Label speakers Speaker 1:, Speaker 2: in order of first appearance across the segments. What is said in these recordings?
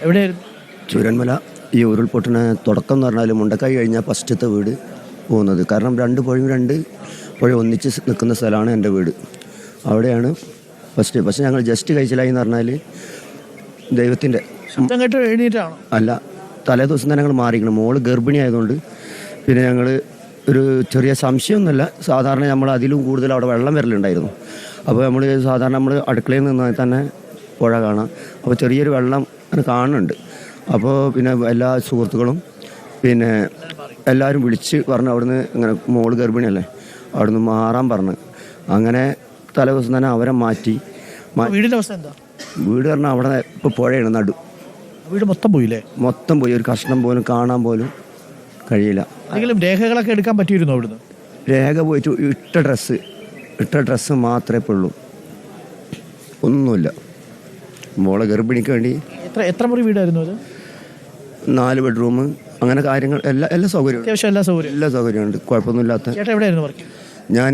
Speaker 1: എവിടെയായിരുന്നു?
Speaker 2: ചൂരന്മല. ഈ ഉരുൾപൊട്ടിന് തുടക്കം എന്ന് പറഞ്ഞാൽ മുണ്ടക്കായി കഴിഞ്ഞാൽ ഫസ്റ്റത്തെ വീട് പോകുന്നത്. കാരണം രണ്ട് പുഴ ഒന്നിച്ച് നിൽക്കുന്ന സ്ഥലമാണ് എൻ്റെ വീട്. അവിടെയാണ് ഫസ്റ്റ്. പക്ഷേ ഞങ്ങൾ ജസ്റ്റ് കഴിച്ചിലായി എന്ന് പറഞ്ഞാൽ ദൈവത്തിൻ്റെ
Speaker 1: ശബ്ദം കേട്ട് എഴുന്നേറ്റാണോ?
Speaker 2: അല്ല, തലേ ദിവസം തന്നെ ഞങ്ങൾ മാറിക്കണം. മോള് ഗർഭിണി ആയതുകൊണ്ട് പിന്നെ ഞങ്ങൾ ഒരു ചെറിയ സംശയമൊന്നുമില്ല. സാധാരണ നമ്മൾ അതിലും കൂടുതൽ അവിടെ വെള്ളം വരലുണ്ടായിരുന്നു. അപ്പോൾ നമ്മൾ അടുക്കളയിൽ നിന്ന് തന്നെ പുഴ കാണാം. അപ്പോൾ ചെറിയൊരു വെള്ളം കാണുന്നുണ്ട്. അപ്പോൾ പിന്നെ എല്ലാ സുഹൃത്തുക്കളും പിന്നെ എല്ലാവരും വിളിച്ച് പറഞ്ഞു അവിടുന്ന് ഇങ്ങനെ മോള് ഗർഭിണിയല്ലേ, അവിടുന്ന് മാറാൻ പറഞ്ഞു. അങ്ങനെ തലേ ദിവസം തന്നെ അവരെ മാറ്റി.
Speaker 1: വീടിൻ്റെ അവസ്ഥ എന്താ?
Speaker 2: വീട് പറഞ്ഞാൽ അവിടെ ഇപ്പോൾ പുഴയാണ് നടു.
Speaker 1: വീട് മൊത്തം പോയില്ലേ?
Speaker 2: മൊത്തം പോയി. ഒരു കഷ്ണം പോലും കാണാൻ പോലും കഴിയില്ല.
Speaker 1: എന്തെങ്കിലും രേഖകളൊക്കെ എടുക്കാൻ പറ്റിയിരുന്നു അവിടുന്ന്?
Speaker 2: രേഖ പോയിട്ട് ഇട്ട ഡ്രസ്സ് മാത്രമേ ഉള്ളൂ, ഒന്നുമില്ല. മോളെ ഗർഭിണിക്ക് വേണ്ടി.
Speaker 1: എത്ര മുറി വീടായിരുന്നു അത്?
Speaker 2: 4 ബെഡ്റൂം, അങ്ങനെ കാര്യങ്ങൾ എല്ലാ സൗകര്യവും,
Speaker 1: അത്യാവശ്യം എല്ലാ
Speaker 2: സൗകര്യമുണ്ട്. കുഴപ്പമൊന്നുമില്ലാത്ത.
Speaker 1: ചേട്ടാ എവിടെയായിരുന്നു വർക്ക്?
Speaker 2: ഞാൻ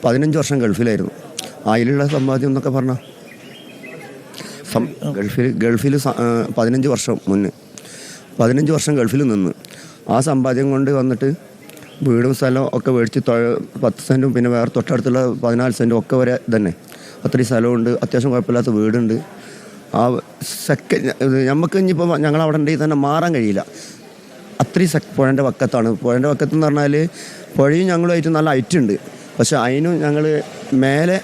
Speaker 2: 15 വർഷം ഗൾഫിലായിരുന്നു. അതിലുള്ള സമ്പാദ്യം എന്നൊക്കെ പറഞ്ഞാൽ ഗൾഫിൽ 15 വർഷം മുന്നേ 15 വർഷം ഗൾഫിൽ നിന്ന് ആ സമ്പാദ്യം കൊണ്ട് വന്നിട്ട് വീടും സ്ഥലവും ഒക്കെ മേടിച്ച് 10 സെൻറ്റും പിന്നെ വേറെ തൊട്ടടുത്തുള്ള 14 സെൻറ്റും ഒക്കെ വരെ തന്നെ അത്രയും സ്ഥലമുണ്ട്. അത്യാവശ്യം കുഴപ്പമില്ലാത്ത വീടുണ്ട്. ആ നമുക്ക് ഇനിയിപ്പോൾ ഞങ്ങളവിടെ ഉണ്ടെങ്കിൽ തന്നെ മാറാൻ കഴിയില്ല. അത്രയും പുഴൻ്റെ വക്കത്താണ്. പുഴൻ്റെ വക്കത്തെന്ന് പറഞ്ഞാൽ പുഴയും ഞങ്ങളുമായിട്ട് നല്ല ഹൈറ്റുണ്ട്. പക്ഷെ അതിനും ഞങ്ങൾ മേലെ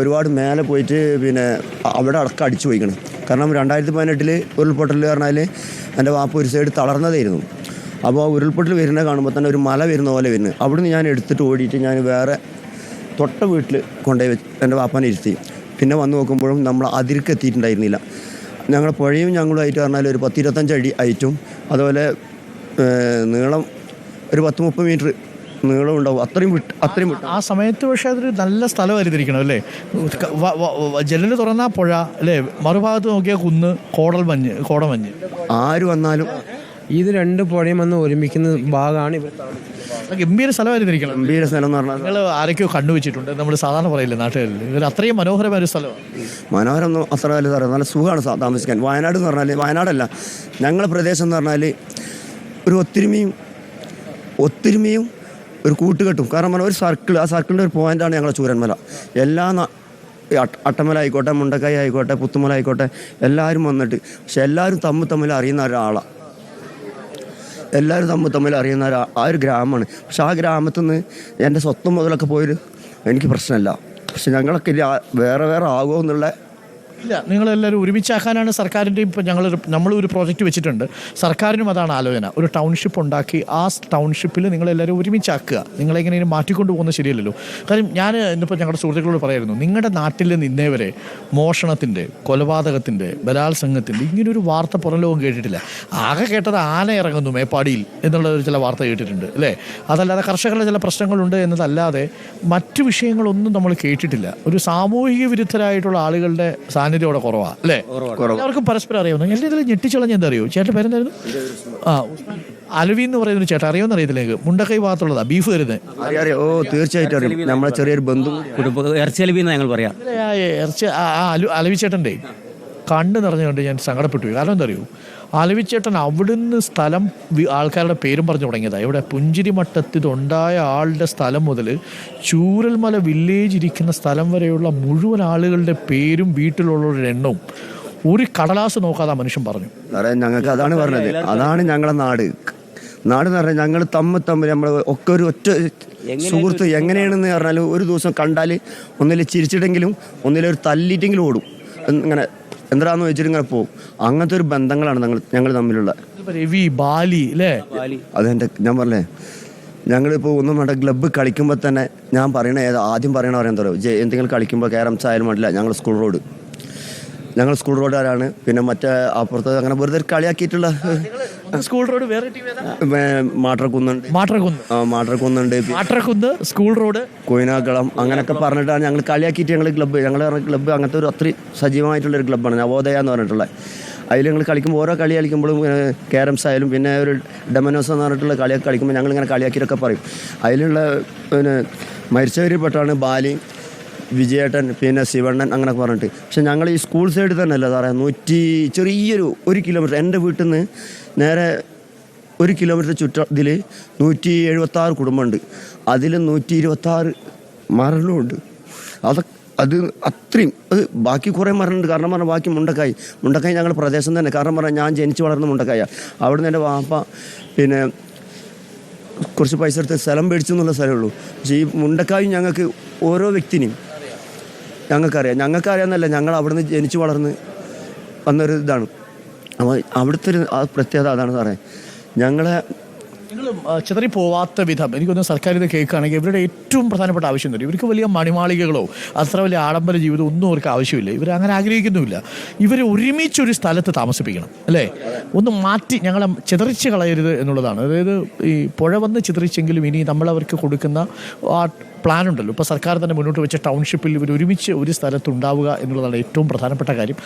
Speaker 2: ഒരുപാട് മേലെ പോയിട്ട് പിന്നെ അവിടെ അടക്കം അടിച്ചു പോയിക്കണം. കാരണം 2018 ഉരുൾപൊട്ടൽ പറഞ്ഞാൽ എൻ്റെ വാപ്പ ഒരു സൈഡ് തളർന്നതായിരുന്നു. അപ്പോൾ ആ ഉരുൾപൊട്ടൽ വരുന്നത് കാണുമ്പോൾ തന്നെ ഒരു മല വരുന്ന പോലെ വരുന്നത്. അവിടുന്ന് ഞാൻ എടുത്തിട്ട് ഓടിയിട്ട് ഞാൻ വേറെ തൊട്ട വീട്ടിൽ കൊണ്ടുപോയി വെച്ച് എൻ്റെ വാപ്പാനെ ഇരുത്തി. പിന്നെ വന്ന് നോക്കുമ്പോഴും നമ്മൾ അതിർക്ക് എത്തിയിട്ടുണ്ടായിരുന്നില്ല. ഞങ്ങൾ പുഴയും ഞങ്ങളുമായിട്ട് പറഞ്ഞാൽ ഒരു 10-25 അടി ഹൈറ്റും അതുപോലെ നീളം ഒരു 10-30 മീറ്റർ നീളം ഉണ്ടാവും. അത്രയും വിട്ട്
Speaker 1: ആ സമയത്ത്. പക്ഷേ അതൊരു നല്ല സ്ഥലമായിരുന്നിരിക്കണം അല്ലേ? ജനൽ തുറന്നാൽ പുഴ അല്ലേ, മറുഭാഗത്ത് നോക്കിയാൽ കുന്ന്, കോടമഞ്ഞ്.
Speaker 2: ആര് വന്നാലും
Speaker 3: ഇത് 2 പുഴയും വന്ന് ഒരുമിക്കുന്ന ഭാഗമാണ് ഇവർ.
Speaker 1: ഗംഭീര സ്ഥലമായിരുന്നിരിക്കണം.
Speaker 2: ഗംഭീര സ്ഥലം എന്ന് പറഞ്ഞാൽ
Speaker 1: നിങ്ങൾ ആരൊക്കെയോ കണ്ടുവച്ചിട്ടുണ്ട്, നമ്മൾ സാധാരണ പറയില്ലേ നാട്ടുകാരിൽ. ഇതൊരു അത്രയും മനോഹരമായ ഒരു സ്ഥലമാണ്.
Speaker 2: മനോഹരം ഒന്നും അത്ര വലിയ സ്ഥലം, നല്ല സുഖമാണ് താമസിക്കാൻ. വയനാട് എന്ന് പറഞ്ഞാൽ, വയനാടല്ല ഞങ്ങളുടെ പ്രദേശം എന്ന് പറഞ്ഞാൽ ഒരു ഒത്തൊരുമയും ഒരു കൂട്ടുകെട്ടും. കാരണം പറഞ്ഞാൽ ഒരു സർക്കിൾ, ആ സർക്കിളിൻ്റെ ഒരു പോയിൻ്റാണ് ഞങ്ങളുടെ ചൂരന്മല. എല്ലാ അട്ടമല ആയിക്കോട്ടെ, മുണ്ടക്കായി ആയിക്കോട്ടെ, പുത്തുമല ആയിക്കോട്ടെ, എല്ലാവരും വന്നിട്ട്. പക്ഷെ എല്ലാവരും തമ്മിൽ അറിയുന്ന ഒരാളാണ്. എല്ലാവരും തമ്മിൽ അറിയുന്ന ആ ഒരു ഗ്രാമമാണ്. പക്ഷെ ആ ഗ്രാമത്തിൽ നിന്ന് എൻ്റെ സ്വന്തം മുതലൊക്കെ പോയൊരു എനിക്ക് പ്രശ്നമില്ല. പക്ഷെ ഞങ്ങളൊക്കെ വേറെ ആകുമോ എന്നുള്ള.
Speaker 1: ഇല്ല, നിങ്ങളെല്ലാവരും ഒരുമിച്ചാക്കാനാണ് സർക്കാരിൻ്റെ. ഇപ്പം നമ്മളൊരു പ്രോജക്റ്റ് വെച്ചിട്ടുണ്ട്. സർക്കാരിനും അതാണ് ആലോചന. ഒരു ടൗൺഷിപ്പ് ഉണ്ടാക്കി ആ ടൗൺഷിപ്പിൽ നിങ്ങളെല്ലാവരും ഒരുമിച്ചാക്കുക. നിങ്ങളെങ്ങനെയും മാറ്റിക്കൊണ്ട് പോകുന്നത് ശരിയല്ലല്ലോ. കാര്യം ഞാൻ ഇന്നിപ്പോൾ ഞങ്ങളുടെ സുഹൃത്തുക്കളോട് പറയായിരുന്നു, നിങ്ങളുടെ നാട്ടിൽ നിന്നേ വരെ മോഷണത്തിൻ്റെ, കൊലപാതകത്തിൻ്റെ, ബലാത്സംഗത്തിൻ്റെ ഇങ്ങനൊരു വാർത്ത പുറം ലോകം കേട്ടിട്ടില്ല. ആകെ കേട്ടത് ആന ഇറങ്ങുന്നു മേപ്പാടിയിൽ എന്നുള്ള ചില വാർത്ത കേട്ടിട്ടുണ്ട് അല്ലേ. അതല്ലാതെ കർഷകരുടെ ചില പ്രശ്നങ്ങളുണ്ട് എന്നതല്ലാതെ മറ്റു വിഷയങ്ങളൊന്നും നമ്മൾ കേട്ടിട്ടില്ല. ഒരു സാമൂഹിക വിരുദ്ധരായിട്ടുള്ള ആളുകളുടെ സാന്നിധ്യം അവിടെ കുറവാണ് അല്ലേ? എല്ലാവർക്കും പരസ്പരം അറിയാവുന്ന. എൻ്റെ ഇതിൽ ഞെട്ടിച്ചളഞ്ഞ എന്താ അറിയോ? ചേട്ടൻ പേരെന്തായിരുന്നു? അലവി എന്ന് പറയുന്നൊരു ചേട്ടൻ, അറിയാമെന്ന് അറിയത്തില്ല. മുണ്ടക്കൈ ഭാഗത്തുള്ളതാ ബീഫ് വരുന്നത്.
Speaker 2: ഓ തീർച്ചയായിട്ടും അറിയാം. നമ്മളെ ചെറിയൊരു ബന്ധു
Speaker 4: ഇറച്ചി അലവി എന്ന് ഞങ്ങൾ പറയാം.
Speaker 1: അലവി ചേട്ടൻ്റെ കണ്ണ് നിറഞ്ഞുകൊണ്ട് ഞാൻ സങ്കടപ്പെട്ടു. കാരണം എന്താ അറിയോ, അലവിച്ചേട്ടൻ അവിടുന്ന് സ്ഥലം ആൾക്കാരുടെ പേരും പറഞ്ഞു തുടങ്ങിയതാണ്. ഇവിടെ പുഞ്ചിരിമട്ടത്തിലുണ്ടായ ആളുടെ സ്ഥലം മുതൽ ചൂരൽമല വില്ലേജ് ഇരിക്കുന്ന സ്ഥലം വരെയുള്ള മുഴുവൻ ആളുകളുടെ പേരും വീട്ടിലുള്ളവരുടെ എണ്ണവും ഒരു കടലാസ് നോക്കാതെ ആ മനുഷ്യൻ പറഞ്ഞു.
Speaker 2: ഞങ്ങൾക്ക് അതാണ് പറഞ്ഞത്. അതാണ് ഞങ്ങളെ നാട് എന്ന് പറഞ്ഞാൽ ഞങ്ങൾ തമ്മിൽ നമ്മൾ ഒക്കെ ഒരു ഒറ്റ സുഹൃത്ത്. എങ്ങനെയാണെന്ന് പറഞ്ഞാൽ ഒരു ദിവസം കണ്ടാൽ ഒന്നിൽ ചിരിച്ചിട്ടെങ്കിലും ഒന്നിലൊരു തല്ലിയിട്ടെങ്കിലും ഓടും. ഇങ്ങനെ എന്താന്ന് വെച്ചിട്ട് ഇങ്ങനെ പോകും. അങ്ങനത്തെ ഒരു ബന്ധങ്ങളാണ് ഞങ്ങൾ തമ്മിലുള്ള.
Speaker 1: രവി, ബാലി അല്ലേ?
Speaker 2: അതെൻ്റെ ഞാൻ പറഞ്ഞേ, ഞങ്ങളിപ്പോൾ ഒന്നും വേണ്ട ക്ലബ്ബ് കളിക്കുമ്പോൾ തന്നെ ഞാൻ ആദ്യം പറയണ പറയാൻ തരാം. എന്തെങ്കിലും കളിക്കുമ്പോൾ ക്യാരംസ് ആയാലും വേണ്ടില്ല, ഞങ്ങൾ സ്കൂൾ റോഡുകാരാണ്. പിന്നെ മറ്റേ അപ്പുറത്ത് അങ്ങനെ വെറുതെ കളിയാക്കിയിട്ടുള്ള
Speaker 1: സ്കൂൾ റോഡ് വേറെ മാട്രക്കുന്ന് സ്കൂൾ റോഡ്
Speaker 2: കൊയിനാക്കളം അങ്ങനെയൊക്കെ പറഞ്ഞിട്ടാണ് ഞങ്ങൾ കളിയാക്കിയിട്ട് ഞങ്ങൾ ക്ലബ്ബ് അങ്ങനത്തെ ഒരു അത്രയും സജീവമായിട്ടുള്ളൊരു ക്ലബ്ബാണ് നവോദയ എന്ന് പറഞ്ഞിട്ടുള്ളത്. അതിൽ ഞങ്ങൾ കളിക്കുമ്പോൾ ഓരോ കളി കളിക്കുമ്പോഴും ക്യാരംസ് ആയാലും പിന്നെ ഒരു ഡെമനോസ് എന്ന് പറഞ്ഞിട്ടുള്ള കളിയൊക്കെ കളിക്കുമ്പോൾ ഞങ്ങളിങ്ങനെ കളിയാക്കിയിട്ടൊക്കെ പറയും. അതിലുള്ള പിന്നെ മരിച്ചവരിൽപ്പെട്ടാണ് ബാലി, വിജയേട്ടൻ പിന്നെ ശിവണ്ണൻ അങ്ങനെ പറഞ്ഞിട്ട്. പക്ഷെ ഞങ്ങൾ ഈ സ്കൂൾ സൈഡിൽ തന്നെ അല്ല സാറേ, ചെറിയൊരു 1 കിലോമീറ്റർ എൻ്റെ വീട്ടിൽ നിന്ന് നേരെ 1 കിലോമീറ്റർ ചുറ്റതിൽ 176 കുടുംബമുണ്ട്. അതിൽ 126 മരണമുണ്ട്. അത് അത്രയും ബാക്കി കുറേ മരണമുണ്ട്. കാരണം പറഞ്ഞാൽ ബാക്കി മുണ്ടക്കായി ഞങ്ങളുടെ പ്രദേശം തന്നെ. കാരണം പറഞ്ഞാൽ ഞാൻ ജനിച്ച് വളർന്ന മുണ്ടക്കായാണ്. അവിടെ നിന്ന് എൻ്റെ വാപ്പ പിന്നെ കുറച്ച് പൈസ എടുത്ത് സ്ഥലം മേടിച്ചു എന്നുള്ള സ്ഥലമുള്ളൂ. പക്ഷേ ഈ മുണ്ടക്കായും ഞങ്ങൾക്ക് ഓരോ വ്യക്തിനെയും ഞങ്ങൾക്കറിയാമെന്നല്ല, ഞങ്ങൾ അവിടെ നിന്ന് ജനിച്ച് വളർന്ന് വന്നൊരു ഇതാണ്. അപ്പോൾ അവിടുത്തെ ഒരു പ്രത്യേകത അതാണ് സാറേ. നിങ്ങൾ
Speaker 1: ചിതറിപ്പോവാത്ത വിധം എനിക്കൊന്ന് സർക്കാർ ഇത് കേൾക്കുകയാണെങ്കിൽ ഇവരുടെ ഏറ്റവും പ്രധാനപ്പെട്ട ആവശ്യം തരും. ഇവർക്ക് വലിയ മണിമാളികകളോ അത്ര വലിയ ആഡംബര ജീവിതം ഒന്നും അവർക്ക് ആവശ്യമില്ല. ഇവർ അങ്ങനെ ആഗ്രഹിക്കുന്നുമില്ല. ഇവരെ ഒരുമിച്ചൊരു സ്ഥലത്ത് താമസിപ്പിക്കണം, അല്ലേ? ഒന്ന് മാറ്റി ഞങ്ങളെ ചിതറിച്ച് കളയരുത് എന്നുള്ളതാണ്. അതായത് ഈ പുഴ വന്ന് ചിതറിച്ചെങ്കിലും ഇനി നമ്മളവർക്ക് കൊടുക്കുന്ന ആ പ്ലാനുണ്ടല്ലോ, ഇപ്പോൾ സർക്കാർ തന്നെ മുന്നോട്ട് വെച്ച ടൗൺഷിപ്പിൽ ഇവർ ഒരുമിച്ച് ഒരു സ്ഥലത്തുണ്ടാവുക എന്നുള്ളതാണ് ഏറ്റവും പ്രധാനപ്പെട്ട കാര്യം.